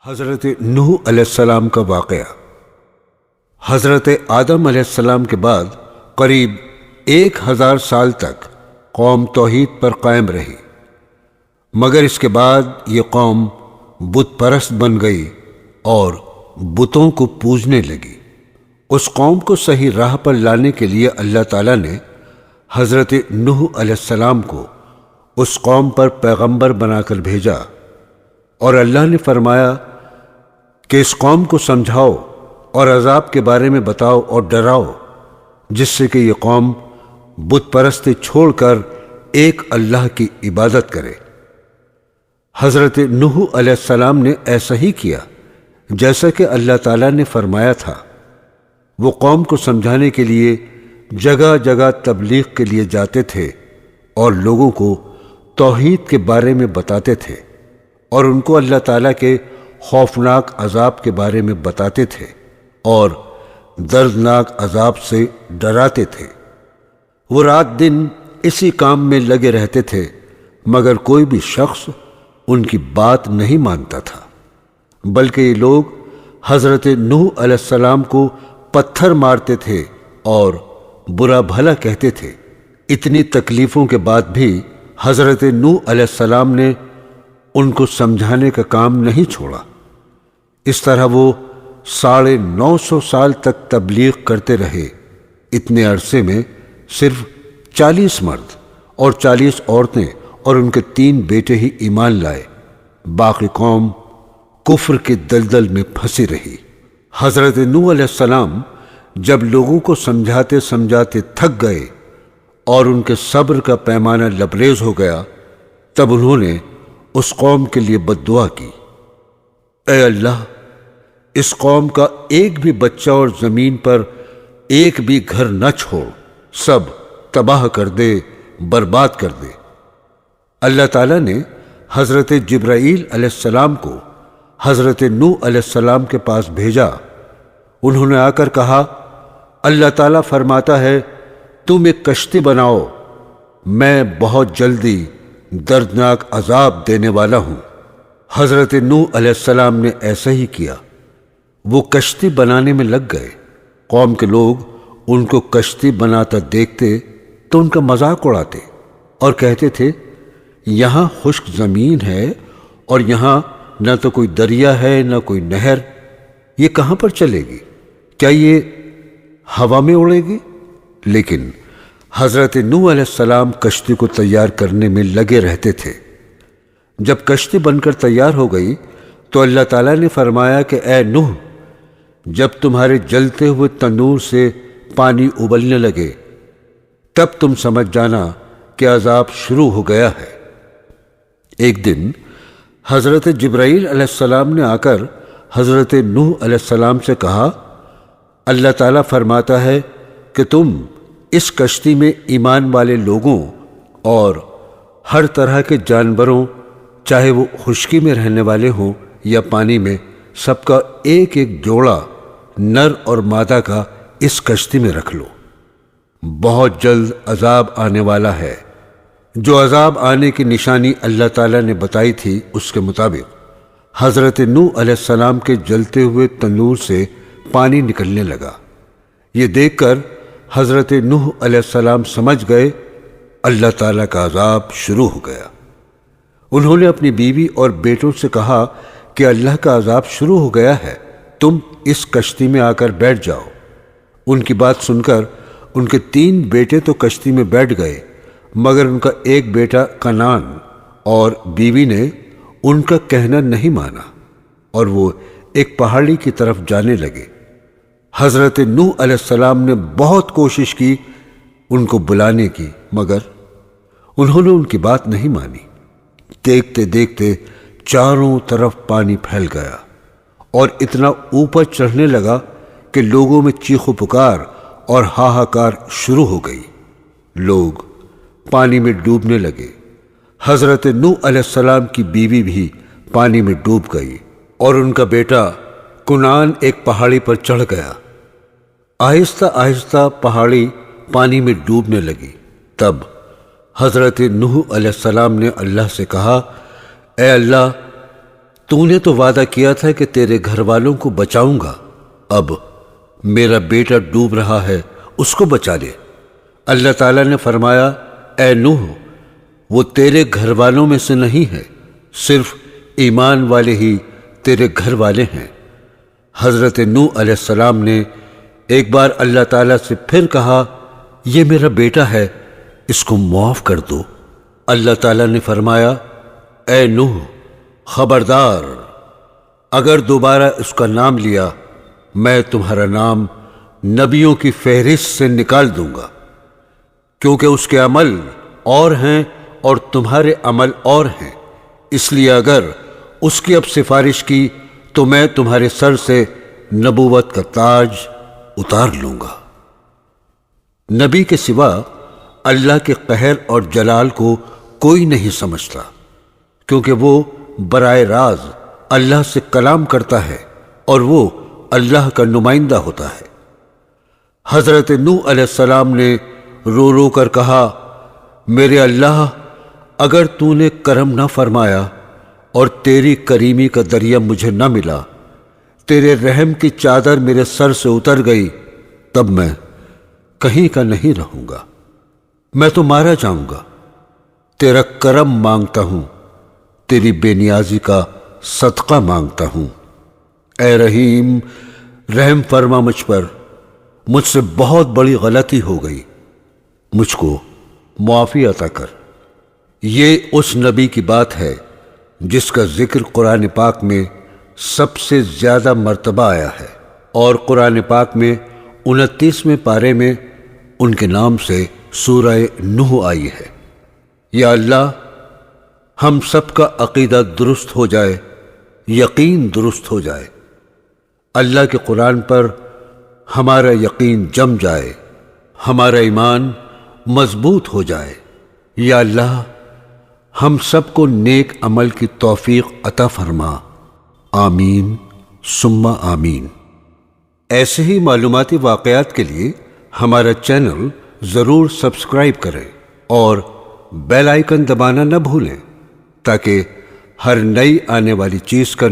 حضرت نوح علیہ السلام کا واقعہ۔ حضرت آدم علیہ السلام کے بعد قریب 1000 سال تک قوم توحید پر قائم رہی، مگر اس کے بعد یہ قوم بت پرست بن گئی اور بتوں کو پوجنے لگی۔ اس قوم کو صحیح راہ پر لانے کے لیے اللہ تعالیٰ نے حضرت نوح علیہ السلام کو اس قوم پر پیغمبر بنا کر بھیجا، اور اللہ نے فرمایا کہ اس قوم کو سمجھاؤ اور عذاب کے بارے میں بتاؤ اور ڈراؤ، جس سے کہ یہ قوم بت پرستی چھوڑ کر ایک اللہ کی عبادت کرے۔ حضرت نوح علیہ السلام نے ایسا ہی کیا جیسا کہ اللہ تعالیٰ نے فرمایا تھا۔ وہ قوم کو سمجھانے کے لیے جگہ جگہ تبلیغ کے لیے جاتے تھے اور لوگوں کو توحید کے بارے میں بتاتے تھے، اور ان کو اللہ تعالیٰ کے خوفناک عذاب کے بارے میں بتاتے تھے اور دردناک عذاب سے ڈراتے تھے۔ وہ رات دن اسی کام میں لگے رہتے تھے، مگر کوئی بھی شخص ان کی بات نہیں مانتا تھا، بلکہ یہ لوگ حضرت نوح علیہ السلام کو پتھر مارتے تھے اور برا بھلا کہتے تھے۔ اتنی تکلیفوں کے بعد بھی حضرت نوح علیہ السلام نے ان کو سمجھانے کا کام نہیں چھوڑا۔ اس طرح وہ 950 سال تک تبلیغ کرتے رہے۔ اتنے عرصے میں صرف 40 مرد اور 40 عورتیں اور ان کے 3 بیٹے ہی ایمان لائے، باقی قوم کفر کے دلدل میں پھنسی رہی۔ حضرت نوح علیہ السلام جب لوگوں کو سمجھاتے سمجھاتے تھک گئے اور ان کے صبر کا پیمانہ لبریز ہو گیا، تب انہوں نے اس قوم کے لیے بد دعا کی، اے اللہ، اس قوم کا ایک بھی بچہ اور زمین پر ایک بھی گھر نہ چھوڑ، سب تباہ کر دے، برباد کر دے۔ اللہ تعالیٰ نے حضرت جبرائیل علیہ السلام کو حضرت نوح علیہ السلام کے پاس بھیجا۔ انہوں نے آ کر کہا، اللہ تعالیٰ فرماتا ہے تم ایک کشتی بناؤ، میں بہت جلدی دردناک عذاب دینے والا ہوں۔ حضرت نوح علیہ السلام نے ایسا ہی کیا۔ وہ کشتی بنانے میں لگ گئے۔ قوم کے لوگ ان کو کشتی بناتا دیکھتے تو ان کا مذاق اڑاتے اور کہتے تھے، یہاں خشک زمین ہے اور یہاں نہ تو کوئی دریا ہے نہ کوئی نہر، یہ کہاں پر چلے گی؟ کیا یہ ہوا میں اڑے گی؟ لیکن حضرت نوح علیہ السلام کشتی کو تیار کرنے میں لگے رہتے تھے۔ جب کشتی بن کر تیار ہو گئی تو اللہ تعالیٰ نے فرمایا کہ اے نوح، جب تمہارے جلتے ہوئے تنور سے پانی ابلنے لگے تب تم سمجھ جانا کہ عذاب شروع ہو گیا ہے۔ ایک دن حضرت جبرائیل علیہ السلام نے آ کر حضرت نوح علیہ السلام سے کہا، اللہ تعالیٰ فرماتا ہے کہ تم اس کشتی میں ایمان والے لوگوں اور ہر طرح کے جانوروں، چاہے وہ خشکی میں رہنے والے ہوں یا پانی میں، سب کا ایک ایک جوڑا نر اور مادہ کا اس کشتی میں رکھ لو۔ بہت جلد عذاب آنے والا ہے۔ جو عذاب آنے کی نشانی اللہ تعالیٰ نے بتائی تھی اس کے مطابق حضرت نوح علیہ السلام کے جلتے ہوئے تنور سے پانی نکلنے لگا۔ یہ دیکھ کر حضرت نوح علیہ السلام سمجھ گئے اللہ تعالیٰ کا عذاب شروع ہو گیا۔ انہوں نے اپنی بیوی اور بیٹوں سے کہا کہ اللہ کا عذاب شروع ہو گیا ہے، تم اس کشتی میں آ کر بیٹھ جاؤ۔ ان کی بات سن کر ان کے 3 بیٹے تو کشتی میں بیٹھ گئے، مگر ان کا ایک بیٹا کنعان اور بیوی نے ان کا کہنا نہیں مانا اور وہ ایک پہاڑی کی طرف جانے لگے۔ حضرت نوح علیہ السلام نے بہت کوشش کی ان کو بلانے کی، مگر انہوں نے ان کی بات نہیں مانی۔ دیکھتے دیکھتے چاروں طرف پانی پھیل گیا اور اتنا اوپر چڑھنے لگا کہ لوگوں میں چیخ و پکار اور ہاہاکار شروع ہو گئی۔ لوگ پانی میں ڈوبنے لگے۔ حضرت نوح علیہ السلام کی بیوی بھی پانی میں ڈوب گئی اور ان کا بیٹا کنعان ایک پہاڑی پر چڑھ گیا۔ آہستہ آہستہ پہاڑی پانی میں ڈوبنے لگی۔ تب حضرت نوح علیہ السلام نے اللہ سے کہا، اے اللہ، تو نے تو وعدہ کیا تھا کہ تیرے گھر والوں کو بچاؤں گا، اب میرا بیٹا ڈوب رہا ہے، اس کو بچا لے۔ اللہ تعالیٰ نے فرمایا، اے نوح، وہ تیرے گھر والوں میں سے نہیں ہے، صرف ایمان والے ہی تیرے گھر والے ہیں۔ حضرت نوح علیہ السلام نے ایک بار اللہ تعالیٰ سے پھر کہا، یہ میرا بیٹا ہے، اس کو معاف کر دو۔ اللہ تعالیٰ نے فرمایا، اے نوح، خبردار، اگر دوبارہ اس کا نام لیا میں تمہارا نام نبیوں کی فہرست سے نکال دوں گا، کیونکہ اس کے عمل اور ہیں اور تمہارے عمل اور ہیں، اس لیے اگر اس کی اب سفارش کی تو میں تمہارے سر سے نبوت کا تاج اتار لوں گا۔ نبی کے سوا اللہ کے قہر اور جلال کو کوئی نہیں سمجھتا، کیونکہ وہ براہ راز اللہ سے کلام کرتا ہے اور وہ اللہ کا نمائندہ ہوتا ہے۔ حضرت نوح علیہ السلام نے رو رو کر کہا، میرے اللہ، اگر تو نے کرم نہ فرمایا اور تیری کریمی کا دریا مجھے نہ ملا، تیرے رحم کی چادر میرے سر سے اتر گئی، تب میں کہیں کا نہیں رہوں گا، میں تو مارا جاؤں گا۔ تیرا کرم مانگتا ہوں، تیری بے نیازی کا صدقہ مانگتا ہوں۔ اے رحیم، رحم فرما مجھ پر، مجھ سے بہت بڑی غلطی ہو گئی، مجھ کو معافی عطا کر۔ یہ اس نبی کی بات ہے جس کا ذکر قرآن پاک میں سب سے زیادہ مرتبہ آیا ہے، اور قرآن پاک میں 29ویں پارے میں ان کے نام سے سورہ نوح آئی ہے۔ یا اللہ، ہم سب کا عقیدہ درست ہو جائے، یقین درست ہو جائے، اللہ کے قرآن پر ہمارا یقین جم جائے، ہمارا ایمان مضبوط ہو جائے۔ یا اللہ، ہم سب کو نیک عمل کی توفیق عطا فرما، آمین ثم آمین۔ ایسے ہی معلوماتی واقعات کے لیے ہمارا چینل ضرور سبسکرائب کریں اور بیل آئیکن دبانا نہ بھولیں، تاکہ ہر نئی آنے والی چیز کا